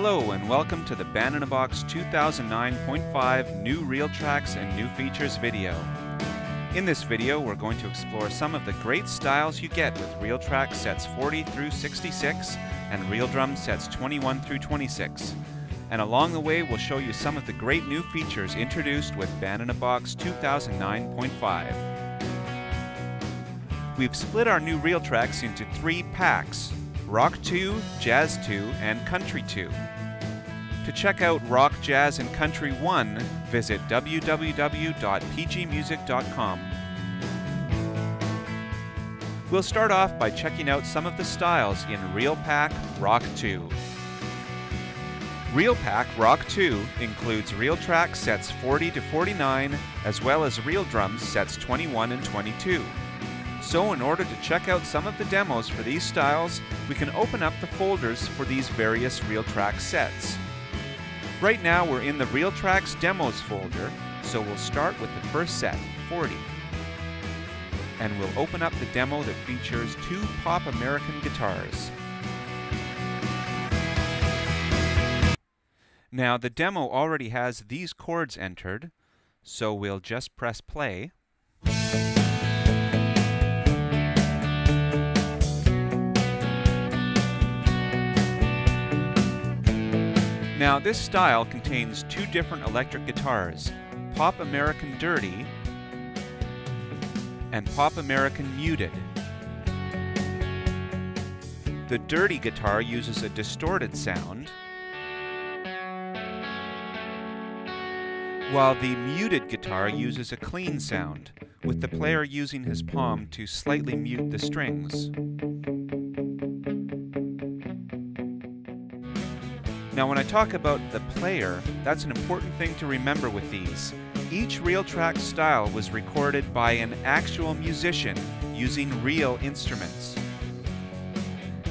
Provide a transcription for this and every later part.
Hello and welcome to the Band in a Box 2009.5 new RealTracks and new features video. In this video we're going to explore some of the great styles you get with RealTracks Sets 40 through 66 and RealDrums Sets 21 through 26. And along the way we'll show you some of the great new features introduced with Band in a Box 2009.5. We've split our new RealTracks into 3 packs: Rock 2, Jazz 2, and Country 2. To check out Rock, Jazz, and Country 1, visit www.pgmusic.com. We'll start off by checking out some of the styles in RealPack Rock 2. RealPack Rock 2 includes RealTracks Sets 40 to 49, as well as RealDrums Sets 21 and 22. So in order to check out some of the demos for these styles, we can open up the folders for these various RealTracks sets. Right now we're in the RealTracks Demos folder, so we'll start with the first set, 40. And we'll open up the demo that features 2 pop American guitars. Now the demo already has these chords entered, so we'll just press play. Now this style contains 2 different electric guitars, Pop American Dirty and Pop American Muted. The dirty guitar uses a distorted sound, while the muted guitar uses a clean sound, with the player using his palm to slightly mute the strings. Now when I talk about the player, that's an important thing to remember with these. Each RealTracks style was recorded by an actual musician using real instruments.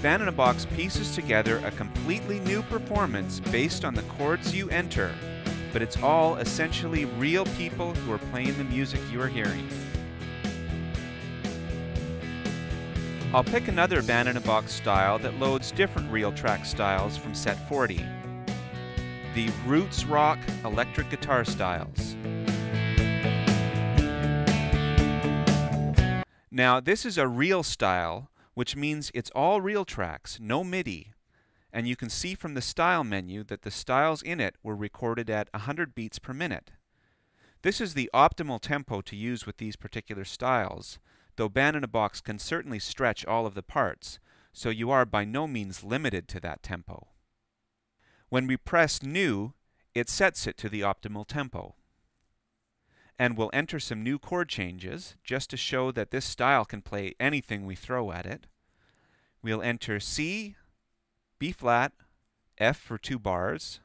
Band in a Box pieces together a completely new performance based on the chords you enter, but it's all essentially real people who are playing the music you are hearing. I'll pick another Band in a Box style that loads different RealTracks styles from set 40. The Roots Rock electric guitar styles. Now this is a real style, which means it's all RealTracks, no MIDI. And you can see from the style menu that the styles in it were recorded at 100 beats per minute. This is the optimal tempo to use with these particular styles, though Band in a Box can certainly stretch all of the parts, so you are by no means limited to that tempo. When we press New, it sets it to the optimal tempo. And we'll enter some new chord changes, just to show that this style can play anything we throw at it. We'll enter C, B flat, F for 2 bars.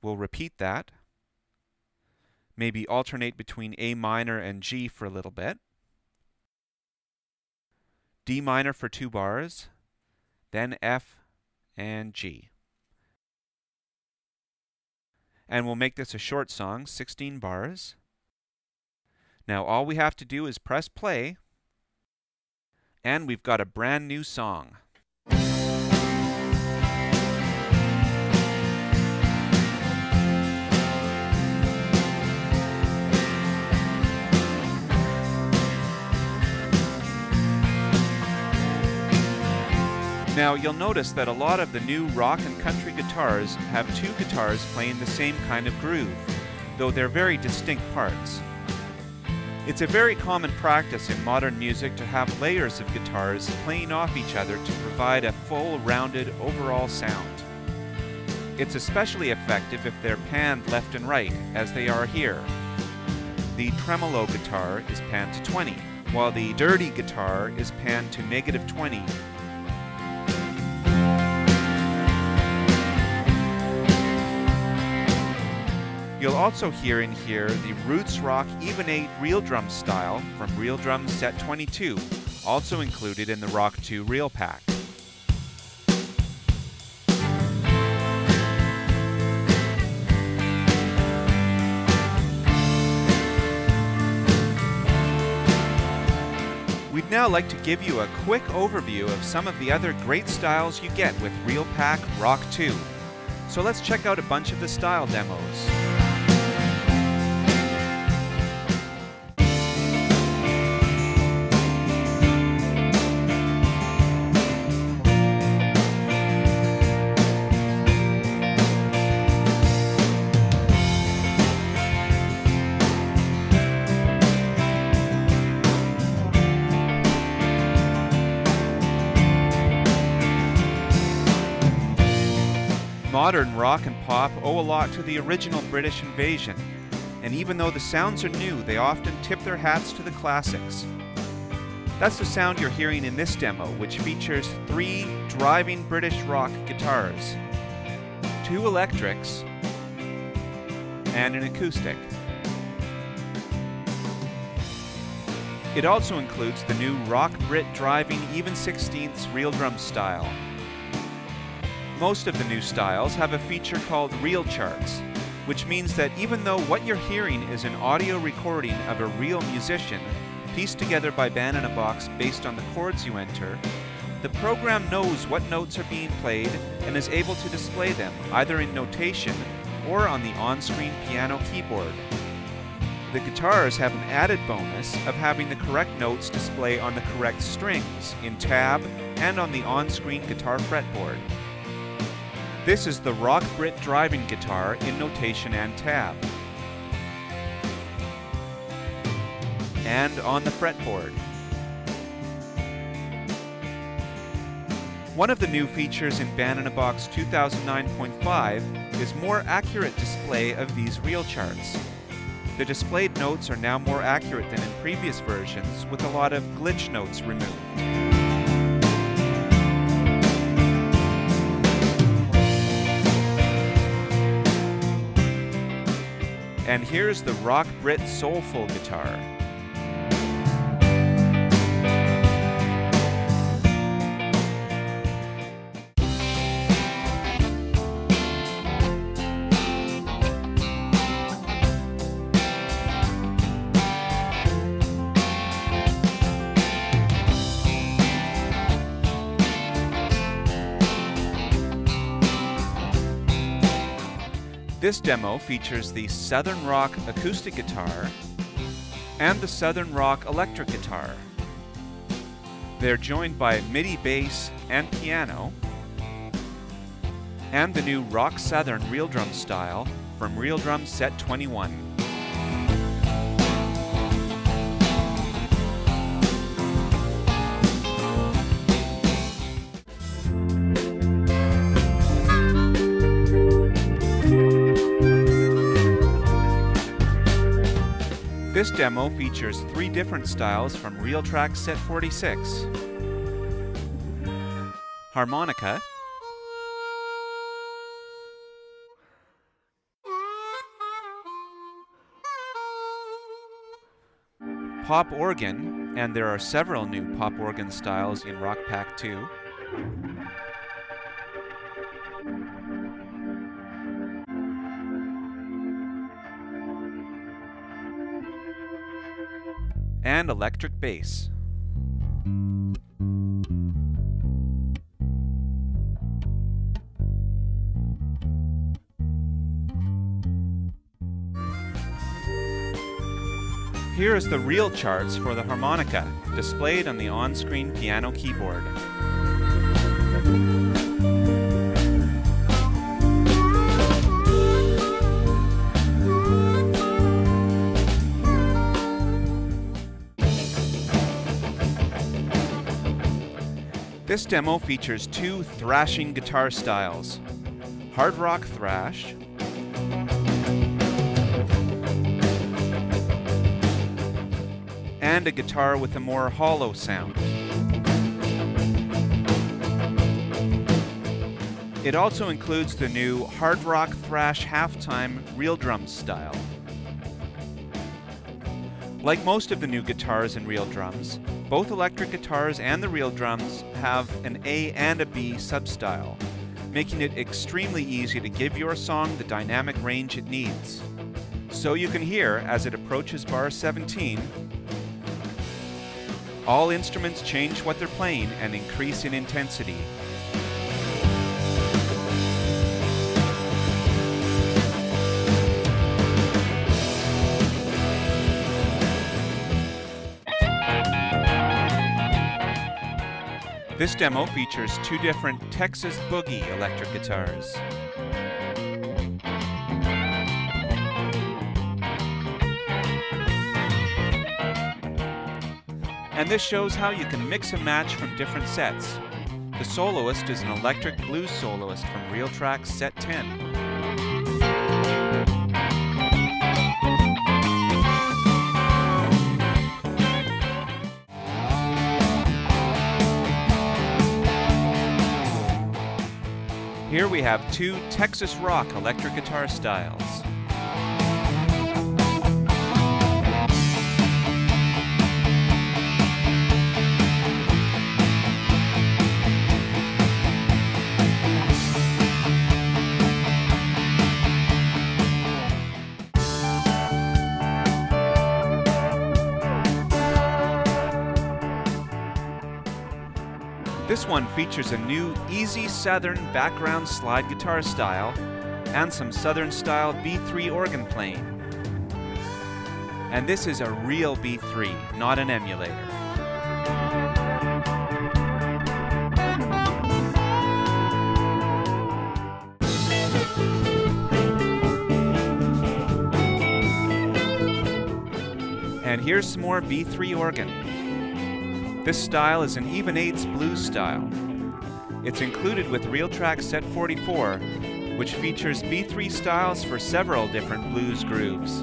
We'll repeat that. Maybe alternate between A minor and G for a little bit. D minor for 2 bars, then F and G. And we'll make this a short song, 16 bars. Now all we have to do is press play, and we've got a brand new song. Now you'll notice that a lot of the new rock and country guitars have 2 guitars playing the same kind of groove, though they're very distinct parts. It's a very common practice in modern music to have layers of guitars playing off each other to provide a full, rounded, overall sound. It's especially effective if they're panned left and right, as they are here. The tremolo guitar is panned to 20, while the dirty guitar is panned to -20. You'll also hear in here the Roots Rock Even 8 RealDrums style from RealDrums Set 22, also included in the Rock 2 RealPack. We'd now like to give you a quick overview of some of the other great styles you get with RealPack Rock 2. So let's check out a bunch of the style demos. Modern rock and pop owe a lot to the original British invasion, and even though the sounds are new, they often tip their hats to the classics. That's the sound you're hearing in this demo, which features 3 driving British rock guitars, 2 electrics, and an acoustic. It also includes the new rock Brit driving even 16ths RealDrums style. Most of the new styles have a feature called RealTracks, which means that even though what you're hearing is an audio recording of a real musician pieced together by Band in a Box based on the chords you enter, the program knows what notes are being played and is able to display them either in notation or on the on-screen piano keyboard. The guitars have an added bonus of having the correct notes display on the correct strings in tab and on the on-screen guitar fretboard. This is the rock Brit driving guitar in notation and tab, and on the fretboard. One of the new features in Band in a Box 2009.5 is more accurate display of these real charts. The displayed notes are now more accurate than in previous versions, with a lot of glitch notes removed. And here's the rock Brit soulful guitar. This demo features the Southern Rock acoustic guitar and the Southern Rock electric guitar. They're joined by MIDI bass and piano, and the new Rock Southern RealDrums style from RealDrums Set 21. This demo features 3 different styles from RealTracks Set 46. Harmonica, pop organ, and there are several new pop organ styles in Rock Pack 2. And electric bass. Here is the real charts for the harmonica, displayed on the on-screen piano keyboard. This demo features 2 thrashing guitar styles, hard rock thrash and a guitar with a more hollow sound. It also includes the new hard rock thrash halftime RealDrums style. Like most of the new guitars in RealDrums, both electric guitars and the RealDrums have an A and a B substyle, making it extremely easy to give your song the dynamic range it needs. So you can hear, as it approaches bar 17, all instruments change what they're playing and increase in intensity. This demo features two different Texas Boogie electric guitars. And this shows how you can mix and match from different sets. The soloist is an electric blues soloist from RealTracks Set 10. Here we have two Texas rock electric guitar styles. This one features a new easy Southern background slide guitar style and some Southern style B3 organ playing. And this is a real B3, not an emulator. And here's some more B3 organ. This style is an even eighths blues style. It's included with RealTracks Set 44, which features B3 styles for several different blues grooves.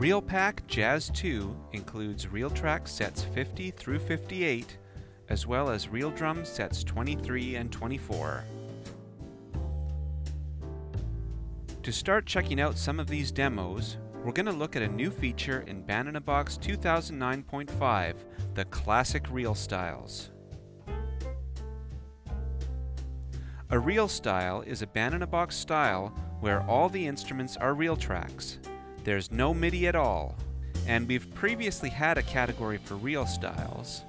RealPack Jazz 2 includes RealTracks Sets 50 through 58, as well as RealDrums Sets 23 and 24. To start checking out some of these demos, we're going to look at a new feature in Band-in-a-Box 2009.5, the Classic Real Styles. A Real Style is a Band-in-a-Box style where all the instruments are RealTracks. There's no MIDI at all, and we've previously had a category for Real Styles,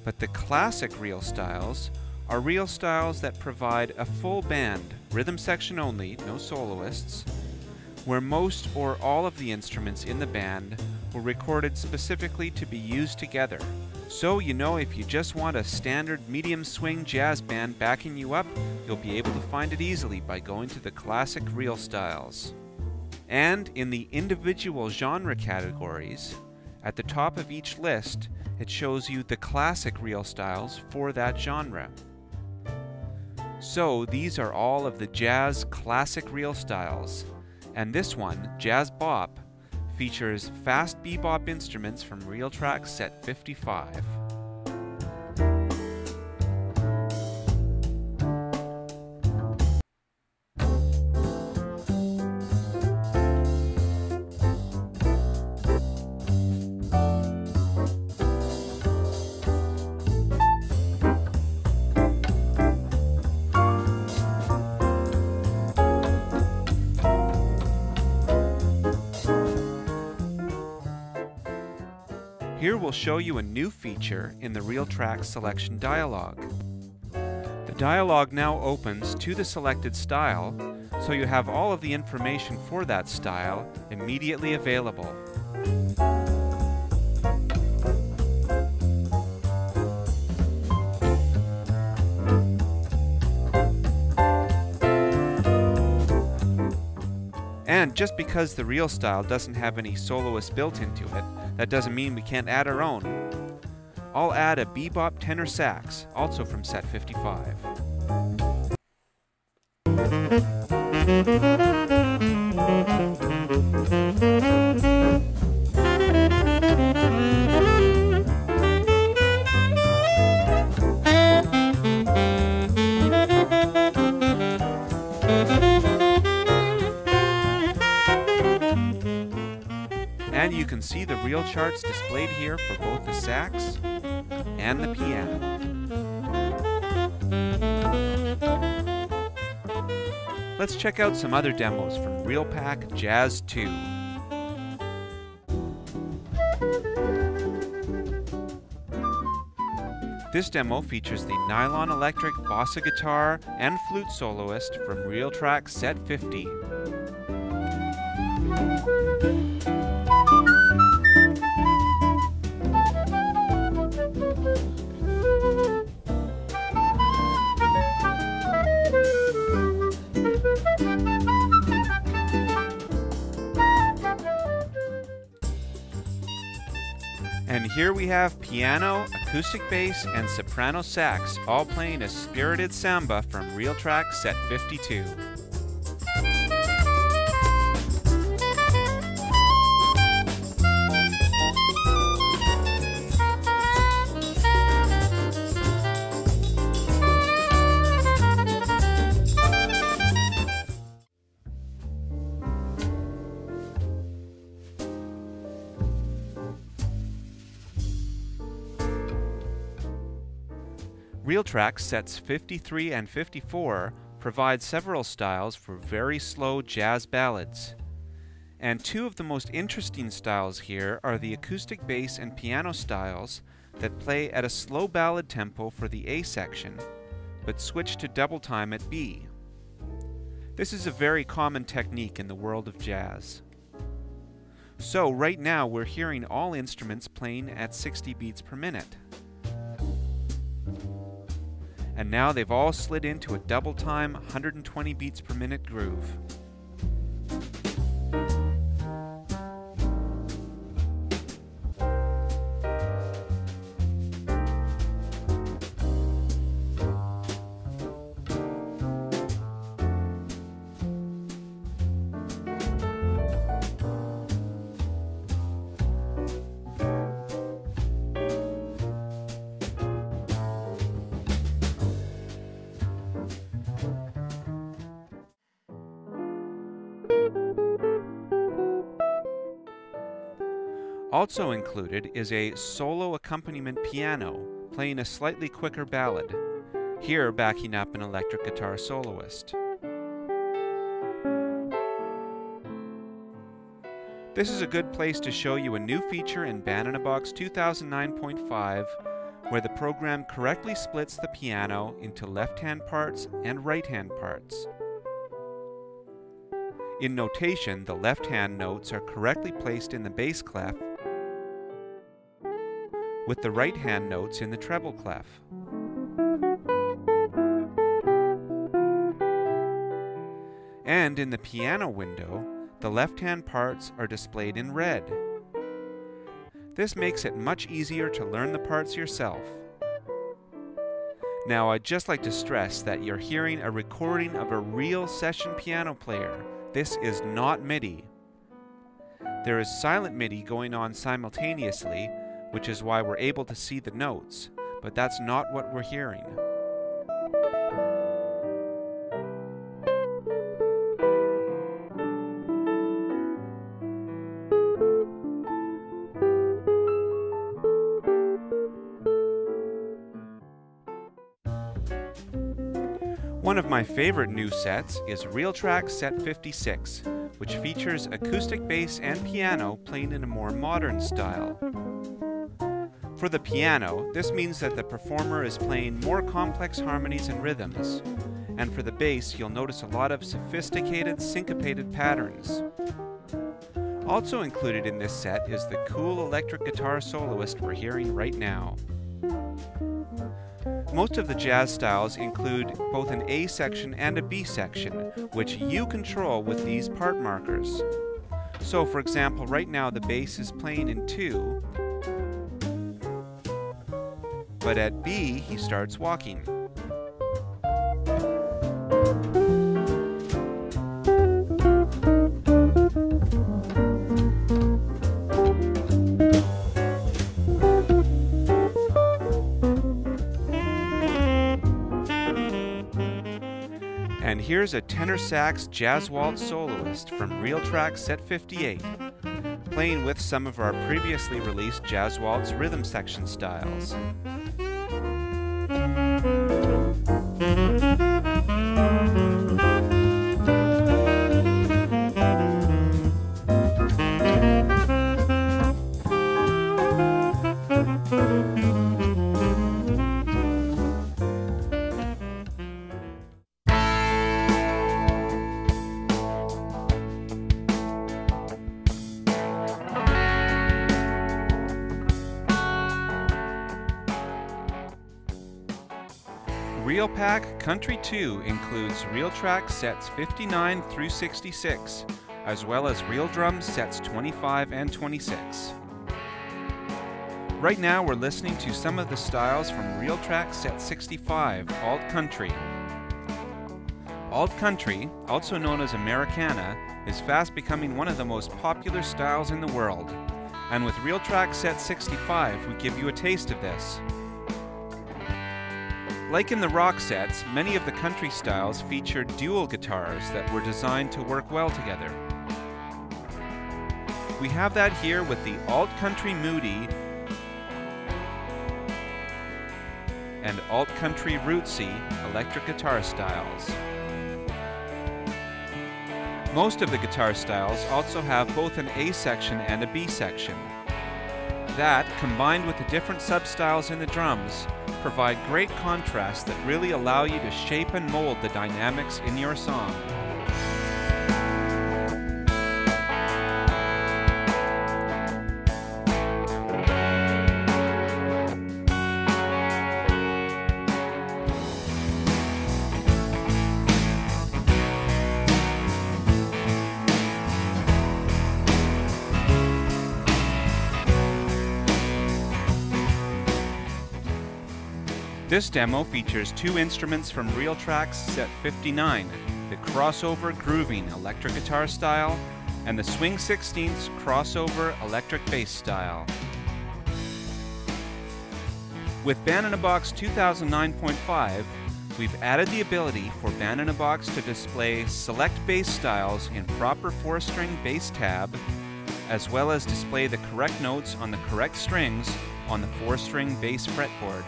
but the Classic Real Styles are Real Styles that provide a full band, rhythm section only, no soloists, where most or all of the instruments in the band were recorded specifically to be used together. So you know if you just want a standard medium swing jazz band backing you up, you'll be able to find it easily by going to the Classic Real Styles. And in the individual genre categories, at the top of each list, it shows you the classic Real Styles for that genre. So these are all of the jazz classic Real Styles, and this one, Jazz Bop, features fast bebop instruments from RealTracks Set 55. Here we'll show you a new feature in the RealTracks selection dialog. The dialog now opens to the selected style, so you have all of the information for that style immediately available. And just because the Real style doesn't have any soloists built into it, that doesn't mean we can't add our own. I'll add a bebop tenor sax, also from Set 55. And you can see the real charts displayed here for both the sax and the piano. Let's check out some other demos from RealPack Jazz 2. This demo features the nylon electric bossa guitar and flute soloist from RealTracks Set 50. And here we have piano, acoustic bass, and soprano sax all playing a spirited samba from RealTracks Set 52. RealTracks Sets 53 and 54 provide several styles for very slow jazz ballads. And two of the most interesting styles here are the acoustic bass and piano styles that play at a slow ballad tempo for the A section, but switch to double time at B. This is a very common technique in the world of jazz. So right now we're hearing all instruments playing at 60 beats per minute. And now they've all slid into a double time 120 beats per minute groove. Also included is a solo accompaniment piano playing a slightly quicker ballad, here backing up an electric guitar soloist. This is a good place to show you a new feature in Band-in-a-Box 2009.5 where the program correctly splits the piano into left-hand parts and right-hand parts. In notation, the left-hand notes are correctly placed in the bass clef, with the right-hand notes in the treble clef. And in the piano window, the left-hand parts are displayed in red. This makes it much easier to learn the parts yourself. Now, I'd just like to stress that you're hearing a recording of a real session piano player. This is not MIDI. There is silent MIDI going on simultaneously, which is why we're able to see the notes, but that's not what we're hearing. One of my favorite new sets is RealTracks Set 56, which features acoustic bass and piano playing in a more modern style. For the piano, this means that the performer is playing more complex harmonies and rhythms, and for the bass, you'll notice a lot of sophisticated syncopated patterns. Also included in this set is the cool electric guitar soloist we're hearing right now. Most of the jazz styles include both an A section and a B section, which you control with these part markers. So for example, right now the bass is playing in 2, but at B he starts walking. And here's a tenor sax jazz waltz soloist from RealTracks Set 58, playing with some of our previously released jazz waltz rhythm section styles. RealPack Country 2 includes RealTracks Sets 59 through 66, as well as RealDrums Sets 25 and 26. Right now we're listening to some of the styles from RealTracks Set 65, Alt Country. Alt Country, also known as Americana, is fast becoming one of the most popular styles in the world. And with RealTracks Set 65, we give you a taste of this. Like in the rock sets, many of the country styles feature dual guitars that were designed to work well together. We have that here with the Alt Country Moody and Alt Country Rootsy electric guitar styles. Most of the guitar styles also have both an A section and a B section. That, combined with the different substyles in the drums, provide great contrasts that really allow you to shape and mold the dynamics in your song. This demo features two instruments from RealTracks Set 59, the crossover grooving electric guitar style and the swing 16ths crossover electric bass style. With Band in a Box 2009.5, we've added the ability for Band in a Box to display select bass styles in proper 4-string bass tab, as well as display the correct notes on the correct strings on the 4-string bass fretboard.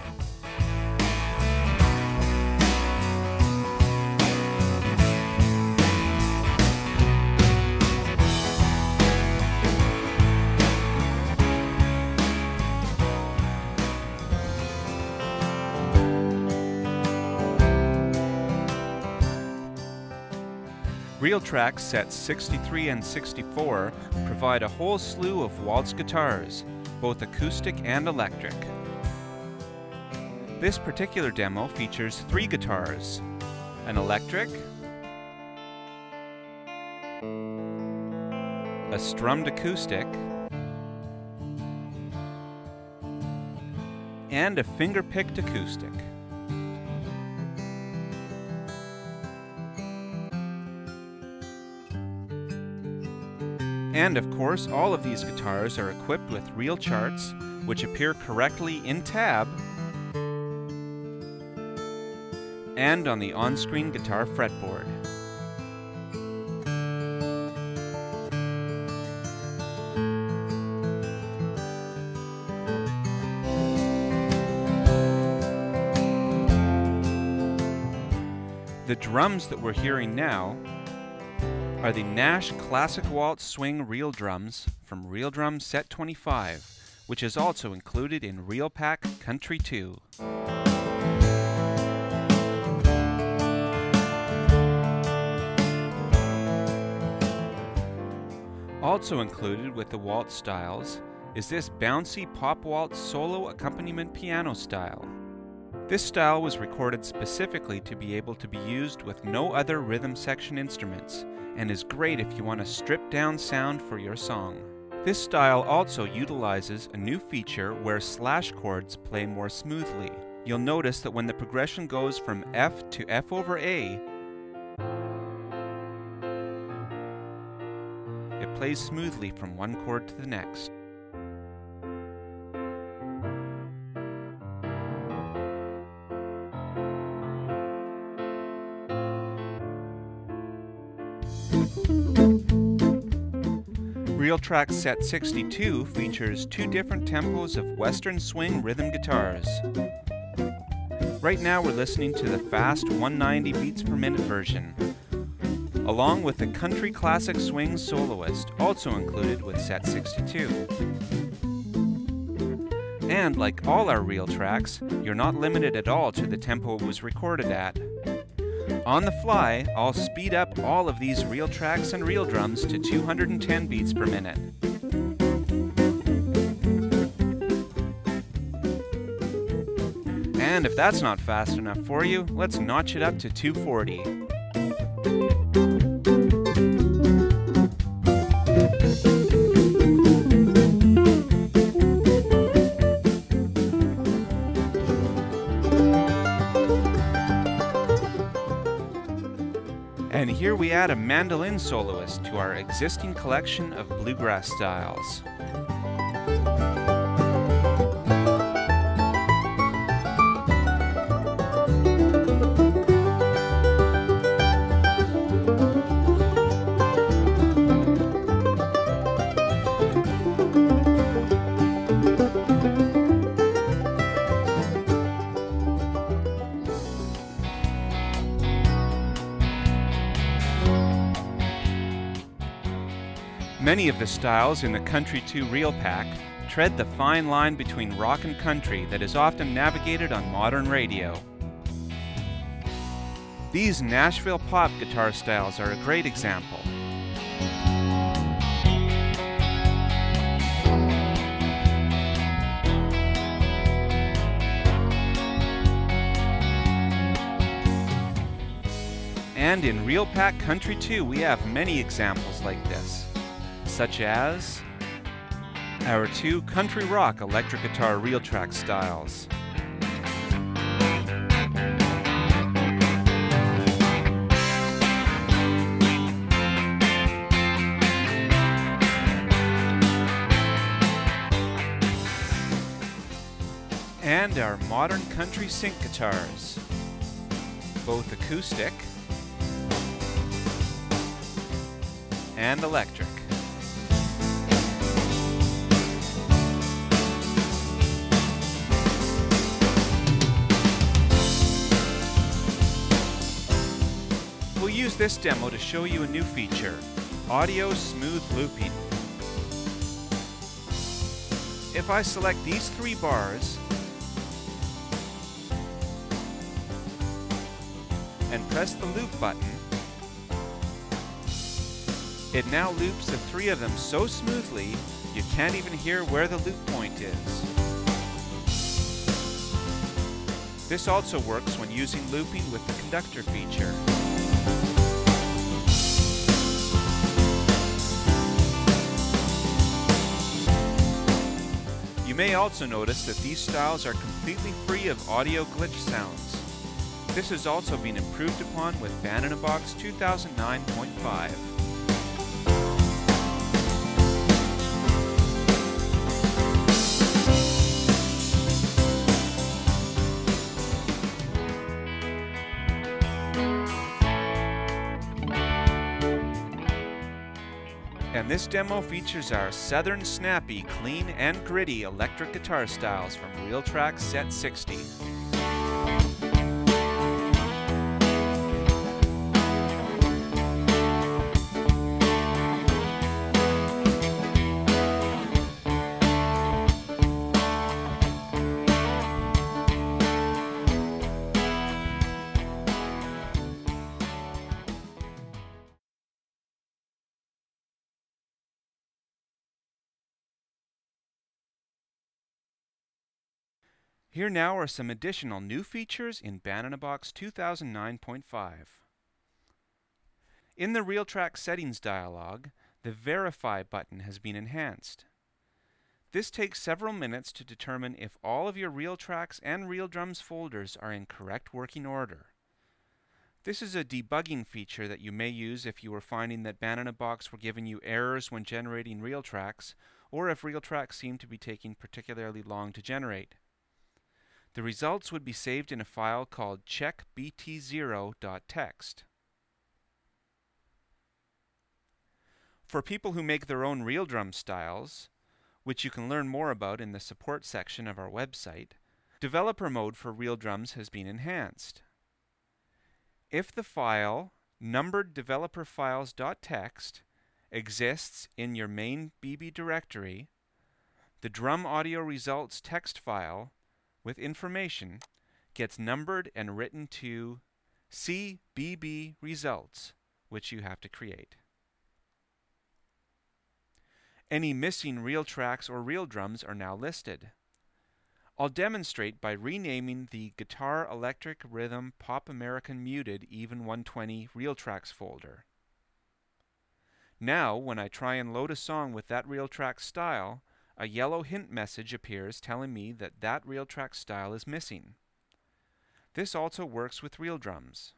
RealTracks Sets 63 and 64 provide a whole slew of waltz guitars, both acoustic and electric. This particular demo features 3 guitars, an electric, a strummed acoustic, and a finger-picked acoustic. And of course, all of these guitars are equipped with real charts, which appear correctly in tab and on the on-screen guitar fretboard. The drums that we're hearing now are the Nash Classic Waltz Swing Real Drums from RealDrums Set 25, which is also included in RealPack Country 2. Also included with the waltz styles is this bouncy pop waltz solo accompaniment piano style. This style was recorded specifically to be able to be used with no other rhythm section instruments, and is great if you want a stripped-down sound for your song. This style also utilizes a new feature where slash chords play more smoothly. You'll notice that when the progression goes from F to F over A, it plays smoothly from one chord to the next. RealTracks Set 62 features 2 different tempos of Western swing rhythm guitars. Right now we're listening to the fast 190 beats per minute version, along with the Country Classic Swing Soloist, also included with Set 62. And like all our RealTracks, you're not limited at all to the tempo it was recorded at. On the fly, I'll speed up all of these RealTracks and RealDrums to 210 beats per minute. And if that's not fast enough for you, let's notch it up to 240. And here we add a mandolin soloist to our existing collection of bluegrass styles. Many of the styles in the Country 2 Reel Pack tread the fine line between rock and country that is often navigated on modern radio. These Nashville pop guitar styles are a great example. And in Reel Pack Country 2 we have many examples like this, such as our two country rock electric guitar RealTracks styles. And our modern country sync guitars, both acoustic and electric. We'll use this demo to show you a new feature, Audio Smooth Looping. If I select these three bars and press the loop button, it now loops the three of them so smoothly you can't even hear where the loop point is. This also works when using looping with the conductor feature. You may also notice that these styles are completely free of audio glitch sounds. This has also been improved upon with Band in a Box 2009.5. And this demo features our Southern Snappy, Clean and Gritty electric guitar styles from RealTracks Set 60. Here now are some additional new features in Band in a Box 2009.5. In the RealTracks Settings dialog, the Verify button has been enhanced. This takes several minutes to determine if all of your RealTracks and RealDrums folders are in correct working order. This is a debugging feature that you may use if you were finding that Band in a Box were giving you errors when generating RealTracks, or if RealTracks seemed to be taking particularly long to generate. The results would be saved in a file called checkbt0.txt. For people who make their own RealDrum styles, which you can learn more about in the support section of our website, developer mode for RealDrums has been enhanced. If the file numbereddeveloperfiles.txt exists in your main BB directory, the drum audio results text file with information gets numbered and written to CBB results, which you have to create. Any missing RealTracks or RealDrums are now listed. I'll demonstrate by renaming the Guitar Electric Rhythm Pop American Muted Even 120 RealTracks folder. Now, when I try and load a song with that RealTracks style, a yellow hint message appears telling me that that RealTracks style is missing. This also works with RealDrums.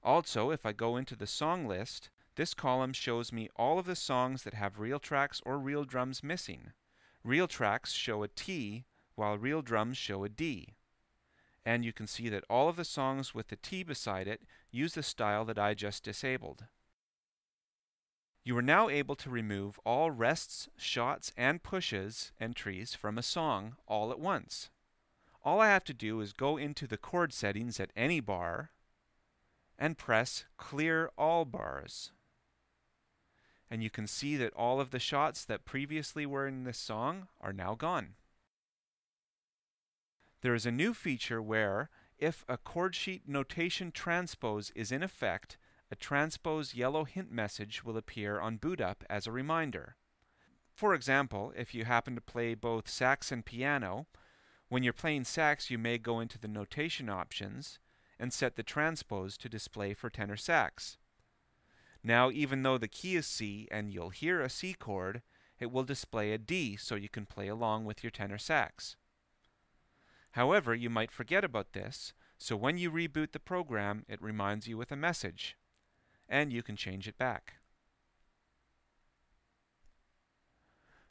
Also, if I go into the song list, this column shows me all of the songs that have RealTracks or RealDrums missing. RealTracks show a T, while RealDrums show a D. And you can see that all of the songs with the T beside it use the style that I just disabled. You are now able to remove all rests, shots, and pushes entries from a song all at once. All I have to do is go into the chord settings at any bar and press Clear All Bars. And you can see that all of the shots that previously were in this song are now gone. There is a new feature where, if a chord sheet notation transpose is in effect, a transpose yellow hint message will appear on boot up as a reminder. For example, if you happen to play both sax and piano, when you're playing sax you may go into the notation options and set the transpose to display for tenor sax. Now, even though the key is C and you'll hear a C chord, it will display a D so you can play along with your tenor sax. However, you might forget about this, so when you reboot the program, it reminds you with a message, and you can change it back.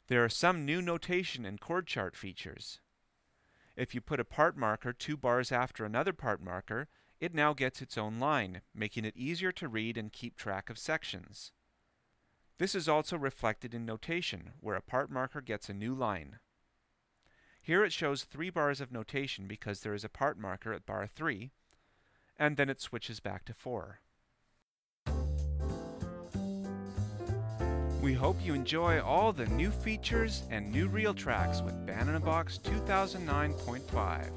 There are some new notation and chord chart features. If you put a part marker 2 bars after another part marker, it now gets its own line, making it easier to read and keep track of sections. This is also reflected in notation, where a part marker gets a new line. Here it shows 3 bars of notation because there is a part marker at bar 3, and then it switches back to 4. We hope you enjoy all the new features and new RealTracks with Band in a Box 2009.5.